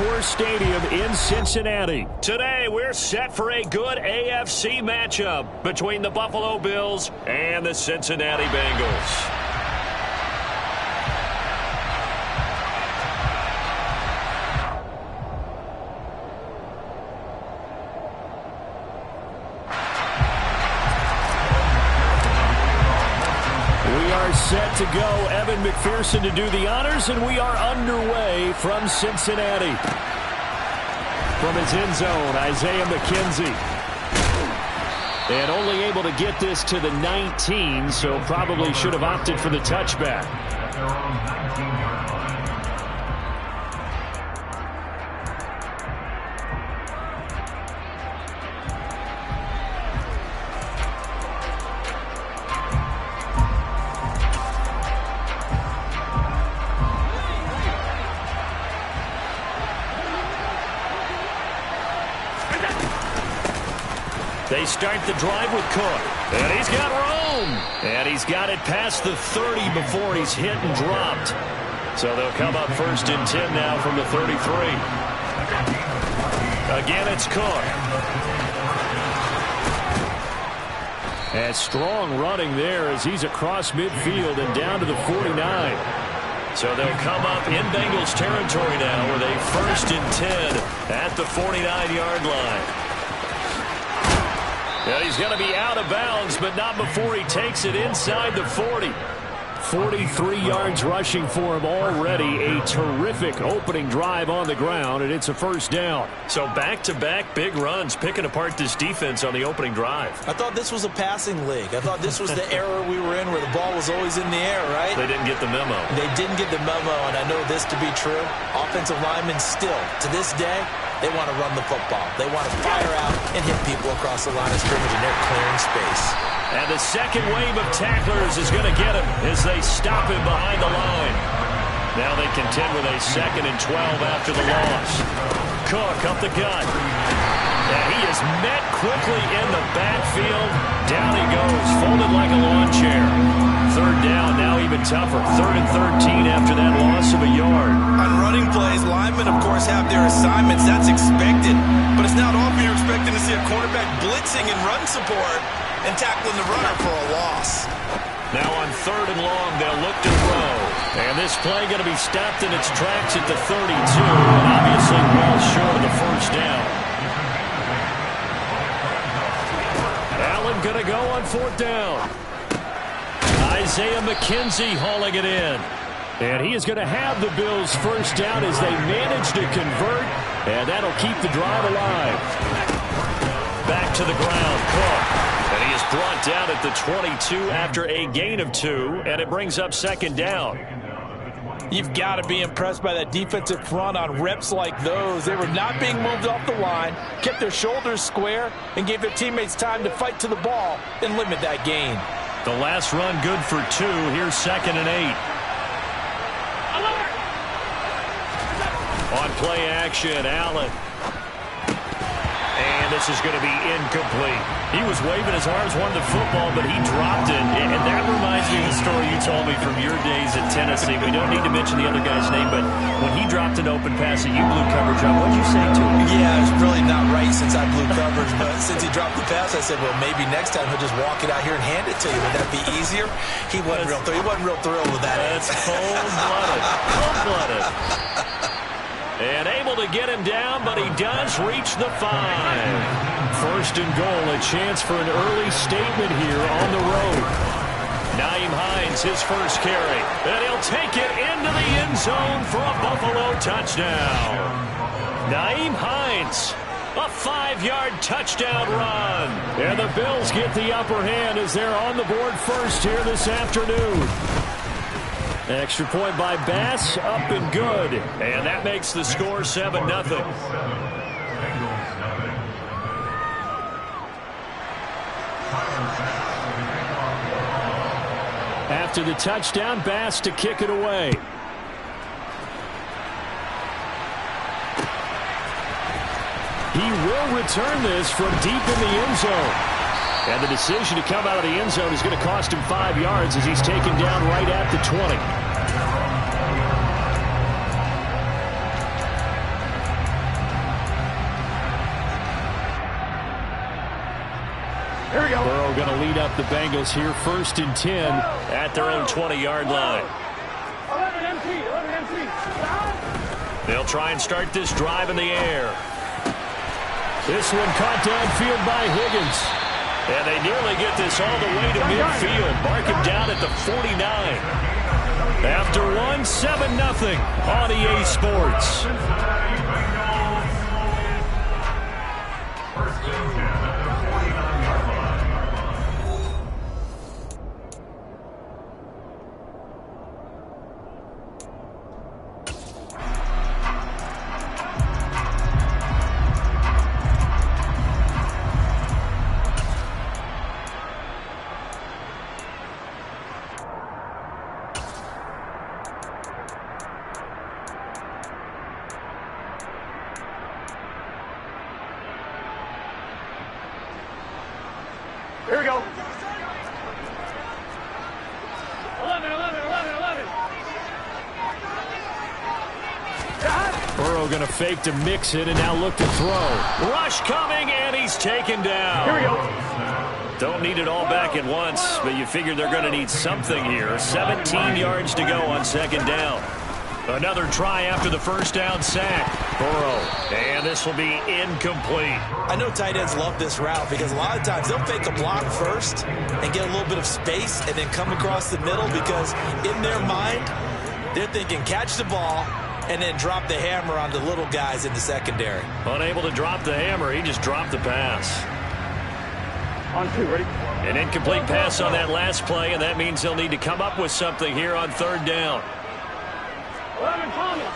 Concourse Stadium in Cincinnati. Today, we're set for a good AFC matchup between the Buffalo Bills and the Cincinnati Bengals. Set to go. Evan McPherson to do the honors, and we are underway from Cincinnati. From his end zone, Isaiah McKenzie. And only able to get this to the 19, so probably should have opted for the touchback. They start the drive with Cook. And he's got room. And he's got it past the 30 before he's hit and dropped. So they'll come up first and 10 now from the 33. Again, it's Cook. And strong running there as he's across midfield and down to the 49. So they'll come up in Bengals territory now with a first and 10 at the 49-yard line. And he's going to be out of bounds, but not before he takes it inside the 40. 43 yards rushing for him already. A terrific opening drive on the ground, and it's a first down. So back-to-back big runs, picking apart this defense on the opening drive. I thought this was a passing league. I thought this was the era we were in where the ball was always in the air, right? They didn't get the memo. They didn't get the memo, and I know this to be true. Offensive linemen still, to this day, they want to run the football. They want to fire out and hit people across the line of scrimmage, and they're clearing space. And the second wave of tacklers is going to get him as they stop him behind the line. Now they contend with a 2nd and 12 after the loss. Cook up the gut. And he is met quickly in the backfield. Down he goes, folded like a lawn chair. Third down, now even tougher. 3rd and 13 after that loss of a yard. On running plays, linemen, of course, have their assignments. That's expected. But it's not often you're expecting to see a quarterback blitzing and run support and tackling the runner for a loss. Now on 3rd and long, they'll look to throw. And this play going to be stopped in its tracks at the 32, and obviously well short of the first down. Allen going to go on 4th down. Isaiah McKenzie hauling it in. And he is going to have the Bills first down as they manage to convert, and that'll keep the drive alive. Back to the ground, Cook. And he is brought down at the 22 after a gain of 2, and it brings up 2nd down. You've got to be impressed by that defensive front on reps like those. They were not being moved off the line, kept their shoulders square, and gave their teammates time to fight to the ball and limit that gain. The last run good for 2. Here's 2nd and 8. On play action, Allen. And this is going to be incomplete. He was waving his arms, wanted the football, but he dropped it. And that reminds me of the story you told me from your days at Tennessee. We don't need to mention the other guy's name, but when he dropped an open pass that you blew coverage on, what did you say to him? Yeah, it's really not right since I blew coverage, but since he dropped the pass, I said, well, maybe next time he'll just walk it out here and hand it to you. Would that be easier? He wasn't real thrilled with that. That's cold-blooded. Cold-blooded. And able to get him down, but he does reach the 5. 1st and goal, a chance for an early statement here on the road. Nyheim Hines, his first carry. And he'll take it into the end zone for a Buffalo touchdown. Nyheim Hines, a 5-yard touchdown run. And the Bills get the upper hand as they're on the board first here this afternoon. Extra point by Bass, up and good. And that makes the score 7-0. After the touchdown, Bass to kick it away. He will return this from deep in the end zone. And the decision to come out of the end zone is going to cost him 5 yards as he's taken down right at the 20. Burrow going to lead up the Bengals here, 1st and 10 at their own 20-yard line. They'll try and start this drive in the air. This one caught downfield by Higgins. And they nearly get this all the way to midfield. Mark him down at the 49. After one, 7-0 on EA Sports. Here we go. 11. Burrow going to fake to mix it and now look to throw. Rush coming, and he's taken down. Here we go. Don't need it all back at once, but you figure they're going to need something here. 17 yards to go on 2nd down. Another try after the 1st down sack. Burrow, and this will be incomplete. I know tight ends love this route because a lot of times they'll fake a block first and get a little bit of space and then come across the middle because in their mind, they're thinking catch the ball and then drop the hammer on the little guys in the secondary. Unable to drop the hammer, he just dropped the pass. On 2, ready? An incomplete pass on that last play, and that means they'll need to come up with something here on 3rd down. 11, Thomas.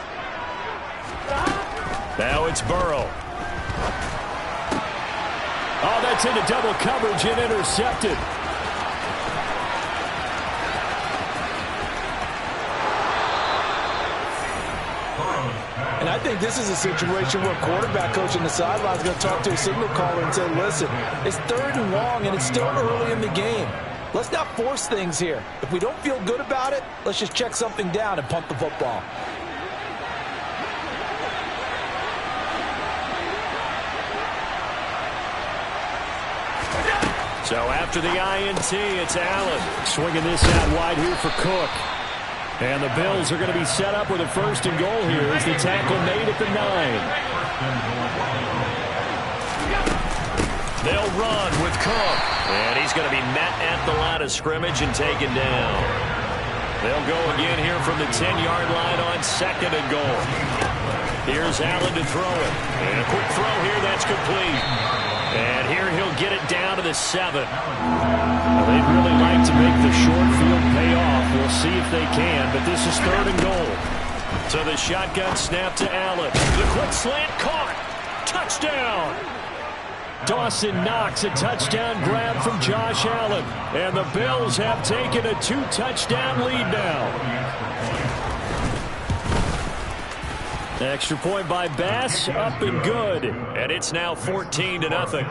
Now it's Burrow. Oh, that's into double coverage and intercepted. And I think this is a situation where quarterback coach on the sideline is going to talk to a signal caller and say, listen, it's 3rd and long, and it's still early in the game. Let's not force things here. If we don't feel good about it, let's just check something down and punt the football. So after the INT, it's Allen swinging this out wide here for Cook. And the Bills are going to be set up with a 1st and goal here as the tackle made at the 9. They'll run with Cook. And he's going to be met at the line of scrimmage and taken down. They'll go again here from the 10-yard line on 2nd and goal. Here's Allen to throw it. And a quick throw here, that's complete. And here he'll get it down to the 7. Well, they'd really like to make the short field pay off. We'll see if they can, but this is 3rd and goal. So the shotgun snap to Allen. The quick slant caught. Touchdown. Dawson Knox, a touchdown grab from Josh Allen. And the Bills have taken a 2-touchdown lead now. Extra point by Bass, up and good. And it's now 14-0.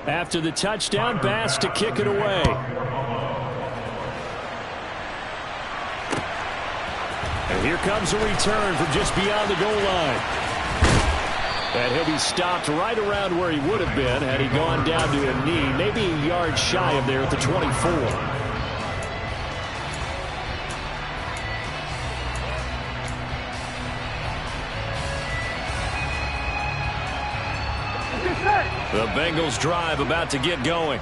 After the touchdown, Bass to kick it away. And here comes a return from just beyond the goal line. And he'll be stopped right around where he would have been had he gone down to a knee, maybe a yard shy of there at the 24. The Bengals drive about to get going.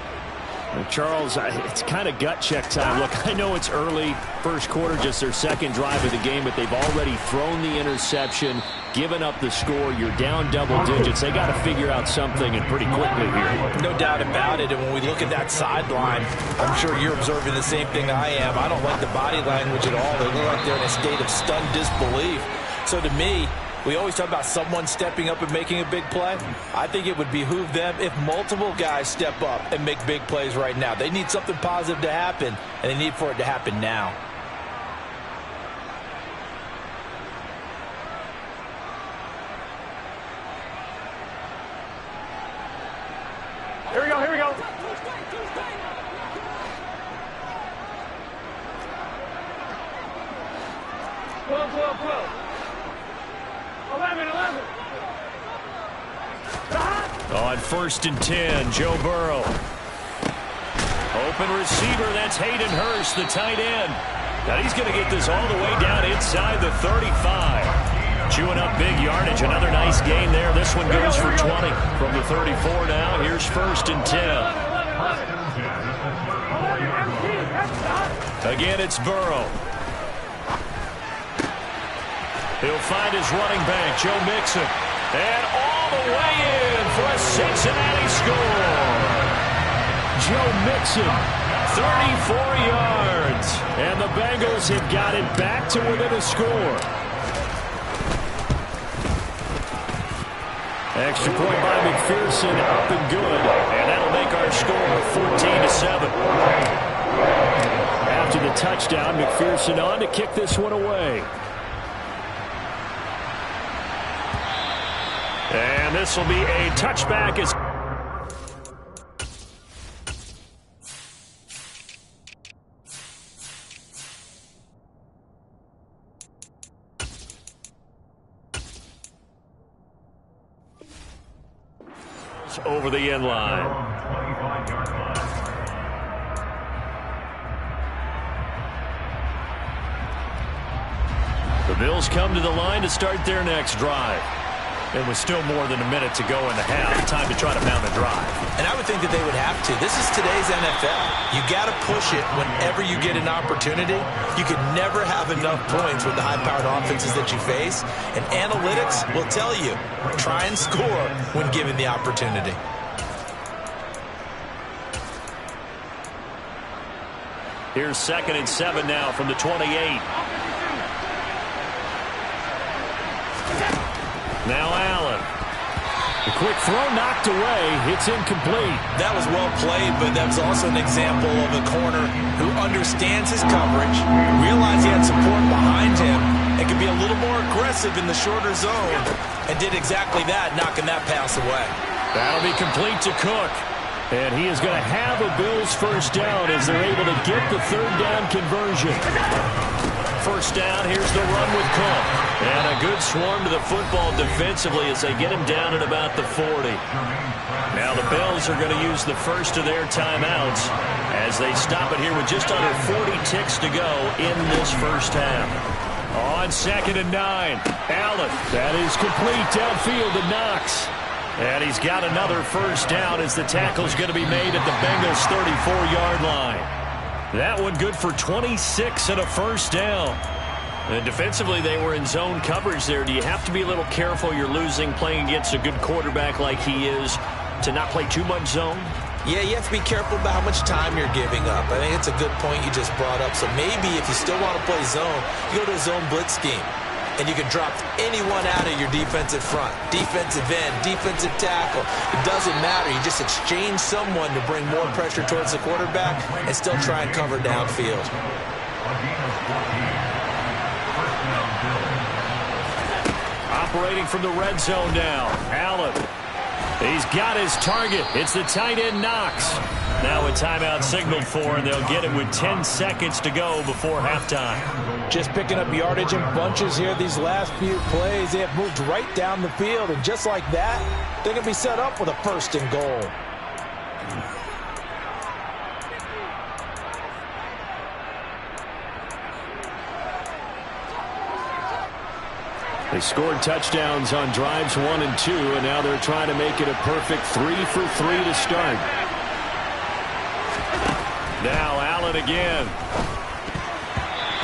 And Charles, it's kind of gut check time. Look, I know it's early, 1st quarter, just their 2nd drive of the game, but they've already thrown the interception, given up the score. You're down double digits. They got to figure out something, and pretty quickly here. No doubt about it. And when we look at that sideline, I'm sure you're observing the same thing I am. I don't like the body language at all. They look like they're in a state of stunned disbelief. So to me, we always talk about someone stepping up and making a big play. I think it would behoove them if multiple guys step up and make big plays right now. They need something positive to happen, and they need for it to happen now. Here we go, here we go. 12. 11. On 1st and 10, Joe Burrow. Open receiver, that's Hayden Hurst, the tight end. Now he's going to get this all the way down inside the 35. Chewing up big yardage. Another nice gain there. This one goes for 20 from the 34 now. Here's 1st and 10. Again, it's Burrow. He'll find his running back, Joe Mixon. And all the way in for a Cincinnati score. Joe Mixon, 34 yards. And the Bengals have got it back to within a score. Extra point by McPherson, up and good. And that'll make our score 14-7. After the touchdown, McPherson on to kick this one away. And this will be a touchback as over the end line. The Bills come to the line to start their next drive. It was still more than a minute to go in the half. Time to try to mount a drive. And I would think that they would have to. This is today's NFL. You got to push it whenever you get an opportunity. You could never have enough points with the high-powered offenses that you face. And analytics will tell you, try and score when given the opportunity. Here's 2nd and 7 now from the 28. Now Allen. A quick throw knocked away. It's incomplete. That was well played, but that was also an example of a corner who understands his coverage, realized he had support behind him, and could be a little more aggressive in the shorter zone, and did exactly that, knocking that pass away. That'll be complete to Cook. And he is going to have a Bills first down as they're able to get the 3rd down conversion. First down, here's the run with Cook. And a good swarm to the football defensively as they get him down at about the 40. Now the Bills are going to use the first of their timeouts as they stop it here with just under 40 ticks to go in this first half. On 2nd and 9, Allen. That is complete downfield to Knox. And he's got another first down as the tackle's going to be made at the Bengals' 34-yard line. That one good for 26 and a first down. And defensively, they were in zone coverage there. Do you have to be a little careful? You're losing playing against a good quarterback like he is to not play too much zone? Yeah, you have to be careful about how much time you're giving up. I think it's a good point you just brought up. So maybe if you still want to play zone, you go to a zone blitz scheme. And you can drop anyone out of your defensive front, defensive end, defensive tackle. It doesn't matter. You just exchange someone to bring more pressure towards the quarterback and still try and cover downfield. Operating from the red zone now. Allen. He's got his target. It's the tight end Knox. Now a timeout signaled for, and they'll get it with 10 seconds to go before halftime. Just picking up yardage in bunches here these last few plays. They have moved right down the field, and just like that, they're going to be set up with a 1st and goal. They scored touchdowns on drives 1 and 2, and now they're trying to make it a perfect 3 for 3 to start. Now Allen again.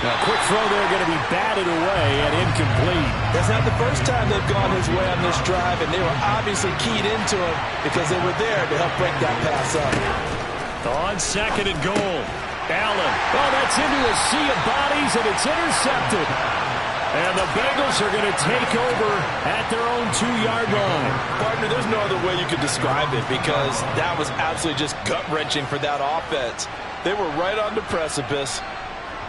Now quick throw there, going to be batted away and incomplete. That's not the first time they've gone his way on this drive, and they were obviously keyed into him because they were there to help break that pass up. On 2nd and goal, Allen. Oh, that's into a sea of bodies, and it's intercepted. And the Bengals are going to take over at their own 2-yard line. Partner, there's no other way you could describe it because that was absolutely just gut-wrenching for that offense. They were right on the precipice.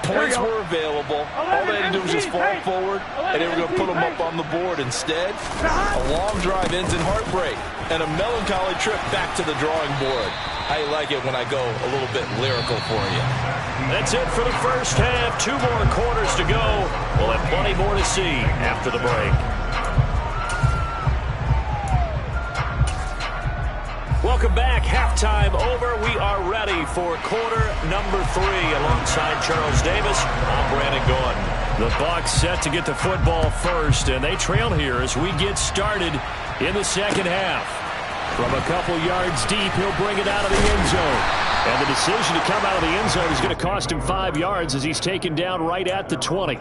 Points were available. All they had to do was just fall forward, and they were going to put them up on the board. Instead, a long drive ends in heartbreak and a melancholy trip back to the drawing board. How you like it when I go a little bit lyrical for you? That's it for the first half. 2 more quarters to go. We'll have plenty more to see after the break. Welcome back. Halftime over. We are ready for quarter number 3. Alongside Charles Davis, I'm Brandon Gordon. The Bucs set to get the football first, and they trail here as we get started in the second half. From a couple yards deep, he'll bring it out of the end zone. And the decision to come out of the end zone is going to cost him 5 yards as he's taken down right at the 20.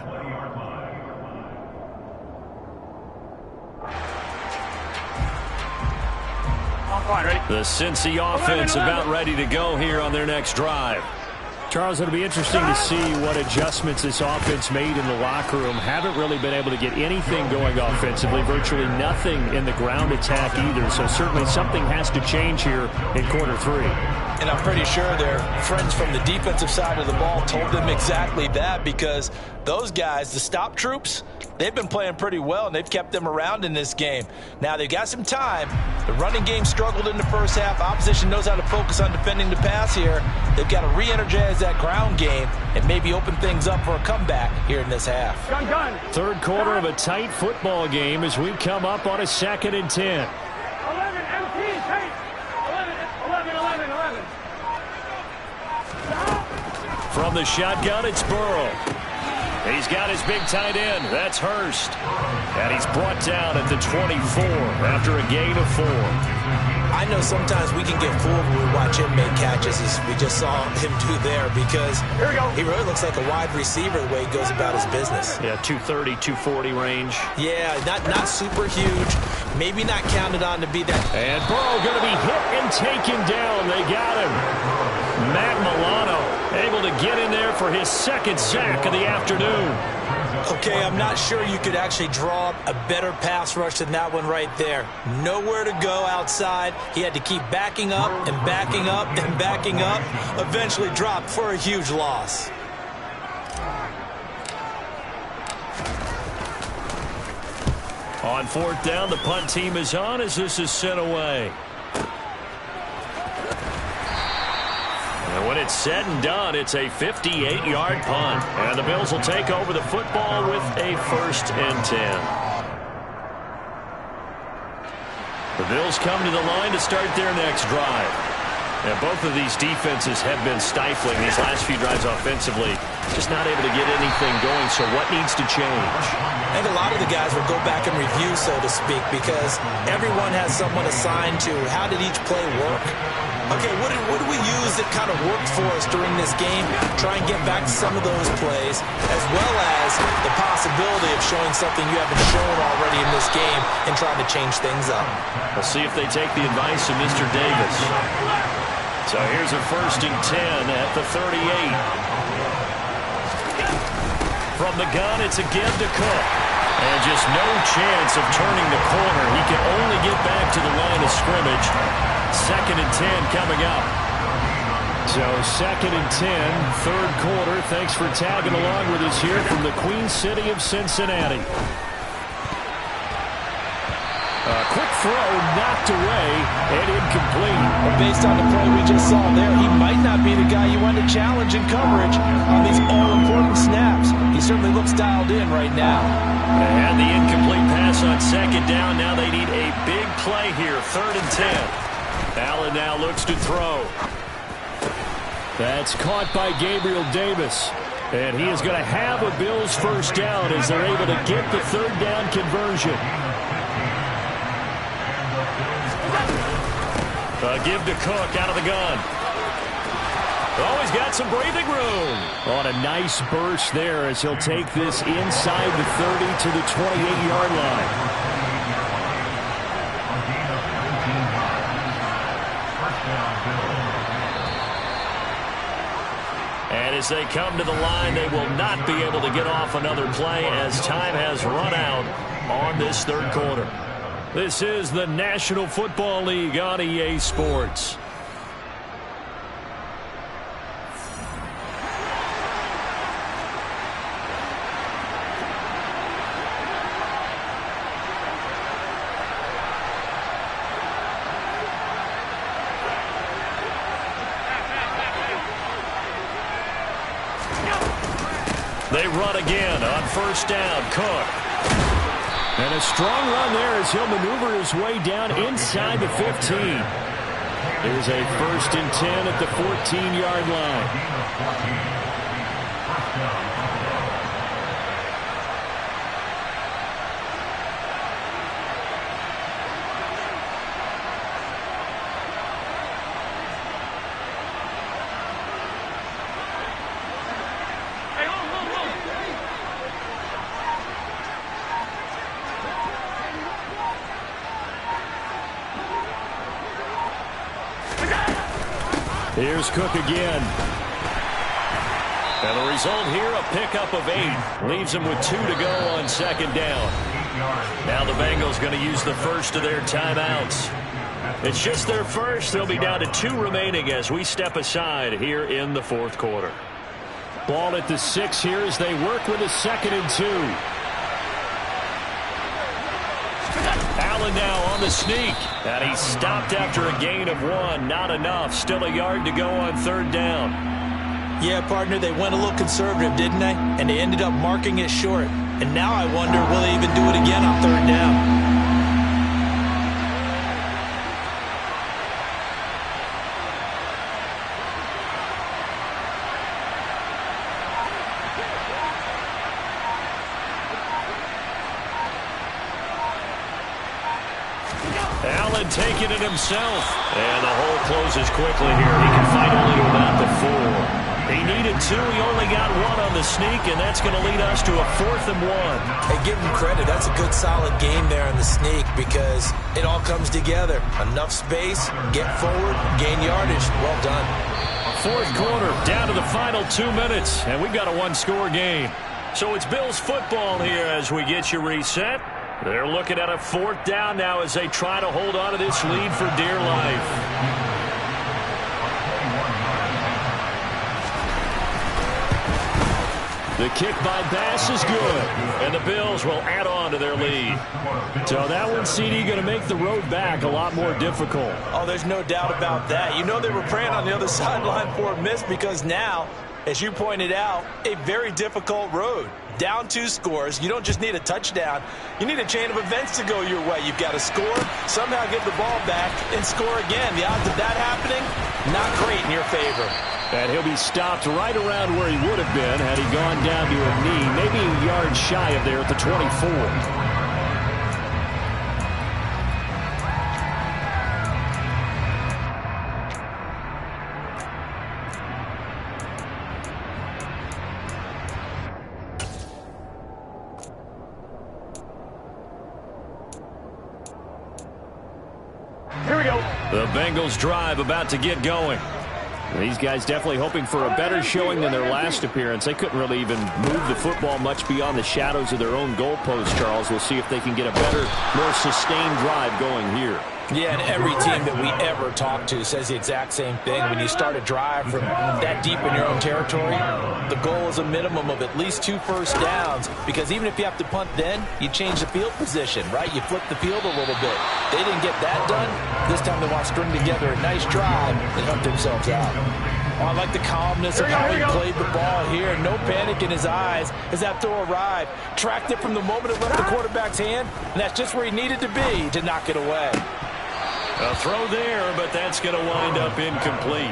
The Cincy offense about ready to go here on their next drive. Charles, it'll be interesting to see what adjustments this offense made in the locker room. Haven't really been able to get anything going offensively, virtually nothing in the ground attack either. So certainly something has to change here in quarter 3. And I'm pretty sure their friends from the defensive side of the ball told them exactly that, because those guys, the stop troops, they've been playing pretty well, and they've kept them around in this game. Now, they've got some time. The running game struggled in the first half. Opposition knows how to focus on defending the pass here. They've got to re-energize that ground game and maybe open things up for a comeback here in this half. Third quarter of a tight football game as we come up on a 2nd and 10. 11, empty, take. 11. From the shotgun, it's Burrow. He's got his big tight end. That's Hurst. And he's brought down at the 24 after a gain of 4. I know sometimes we can get fooled when we watch him make catches, as we just saw him do there, because he really looks like a wide receiver the way he goes about his business. Yeah, 230, 240 range. Yeah, not super huge. Maybe not counted on to be that. And Burrow going to be hit and taken down. They got him. Matt Milano able to get in there for his 2nd sack of the afternoon. Okay, I'm not sure you could actually draw up a better pass rush than that one right there. Nowhere to go outside. He had to keep backing up and backing up and backing up. Eventually dropped for a huge loss. On 4th down, the punt team is on as this is sent away. And when it's said and done, it's a 58-yard punt. And the Bills will take over the football with a 1st and 10. The Bills come to the line to start their next drive. And both of these defenses have been stifling these last few drives offensively. Just not able to get anything going, so what needs to change? I think a lot of the guys will go back and review, so to speak, because everyone has someone assigned to how did each play work. Okay, what do we use that kind of worked for us during this game? Try and get back to some of those plays, as well as the possibility of showing something you haven't shown already in this game and trying to change things up. We'll see if they take the advice of Mr. Davis. So here's a 1st and 10 at the 38. From the gun, it's a give to Cook. And just no chance of turning the corner. He can only get back to the line of scrimmage. 2nd and 10 coming up. So 2nd and 10, 3rd quarter. Thanks for tagging along with us here from the Queen City of Cincinnati. A quick throw knocked away and incomplete. But based on the play we just saw there, he might not be the guy you want to challenge in coverage on these all-important snaps. He certainly looks dialed in right now. And the incomplete pass on 2nd down. Now they need a big play here. 3rd and 10. Allen now looks to throw. That's caught by Gabriel Davis. And he is going to have a Bills 1st down as they're able to get the 3rd down conversion. Give to Cook out of the gun. Oh, he's got some breathing room. On a nice burst there as he'll take this inside the 30 to the 28-yard line. And as they come to the line, they will not be able to get off another play as time has run out on this 3rd quarter. This is the National Football League on EA Sports. They run again on 1st down. Cook. And a strong run there as he'll maneuver his way down inside the 15. Here's a 1st and 10 at the 14-yard line. Here's Cook again. And the result here, a pickup of 8. Leaves them with 2 to go on 2nd down. Now the Bengals going to use the first of their timeouts. It's just their first. They'll be down to 2 remaining as we step aside here in the 4th quarter. Ball at the 6 here as they work with a 2nd and 2. Allen now on the sneak. And he stopped after a gain of 1. Not enough. Still a yard to go on 3rd down. Yeah, partner, they went a little conservative, didn't they? And they ended up marking it short. And now I wonder, will they even do it again on 3rd down? Allen taking it himself. And the hole closes quickly here. He can find only to about the 4. He needed 2. He only got 1 on the sneak, and that's going to lead us to a 4th and 1. Hey, give him credit. That's a good, solid game there on the sneak because it all comes together. Enough space, get forward, gain yardage. Well done. 4th quarter, down to the final 2 minutes, and we've got a 1-score game. So it's Bills football here as we get you reset. They're looking at a 4th down now as they try to hold on to this lead for dear life. The kick by Bass is good, and the Bills will add on to their lead. So that one, CD, going to make the road back a lot more difficult. Oh, there's no doubt about that. You know they were praying on the other sideline for a miss because now, as you pointed out, a very difficult road. Down 2 scores. You don't just need a touchdown. You need a chain of events to go your way. You've got to score, somehow give the ball back, and score again. The odds of that happening, not great in your favor. And he'll be stopped right around where he would have been had he gone down to a knee, maybe a yard shy of there at the 24. Here we go. The Bengals drive about to get going. These guys definitely hoping for a better showing than their last appearance. They couldn't really even move the football much beyond the shadows of their own goalpost, Charles. We'll see if they can get a better, more sustained drive going here. Yeah, and every team that we ever talk to says the exact same thing. When you start a drive from that deep in your own territory, the goal is a minimum of at least 2 first downs, because even if you have to punt then, you change the field position, right? You flip the field a little bit. They didn't get that done. This time they want to string together a nice drive and help themselves out. Oh, I like the calmness of how he played the ball here. No panic in his eyes as that throw arrived. Tracked it from the moment it left the quarterback's hand, and that's just where he needed to be to knock it away. A throw there, but that's going to wind up incomplete.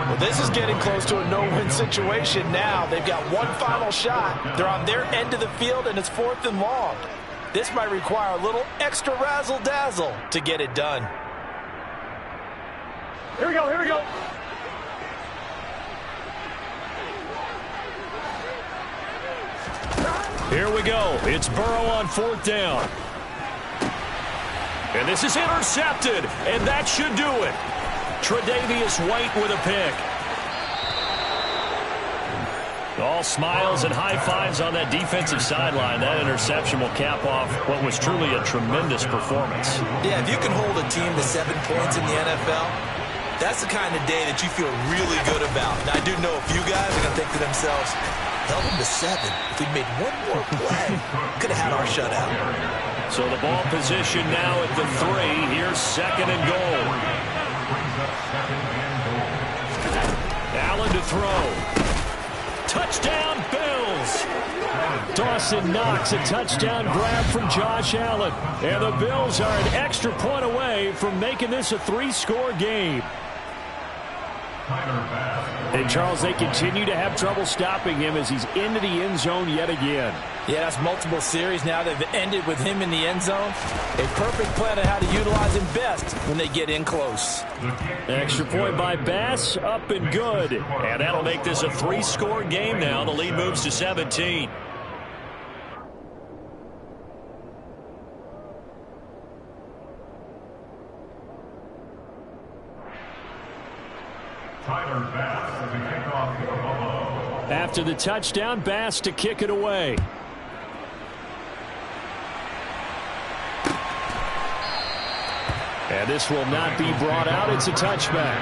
Well, this is getting close to a no-win situation now. They've got one final shot. They're on their end of the field, and it's 4th and long. This might require a little extra razzle-dazzle to get it done. Here we go, here we go. Here we go. It's Burrow on 4th down. And this is intercepted, and that should do it. Tre'Davious White with a pick. All smiles and high fives on that defensive sideline. That interception will cap off what was truly a tremendous performance. Yeah, if you can hold a team to 7 points in the NFL, that's the kind of day that you feel really good about. Now, I do know a few guys are going to think to themselves, held them to 7. If we'd made one more play, could have had our shutout. So the ball position now at the 3. Here's 2nd and goal. Allen to throw. Touchdown, Bills. Dawson Knox, a touchdown grab from Josh Allen. And the Bills are an extra point away from making this a 3-score game. And, Charles, they continue to have trouble stopping him as he's into the end zone yet again. Yeah, that's multiple series now that have ended with him in the end zone. A perfect plan on how to utilize him best when they get in close. Extra point by Bass, up and good. And that'll make this a 3-score game now. The lead moves to 17. After the touchdown, Bass to kick it away. And this will not be brought out. It's a touchback.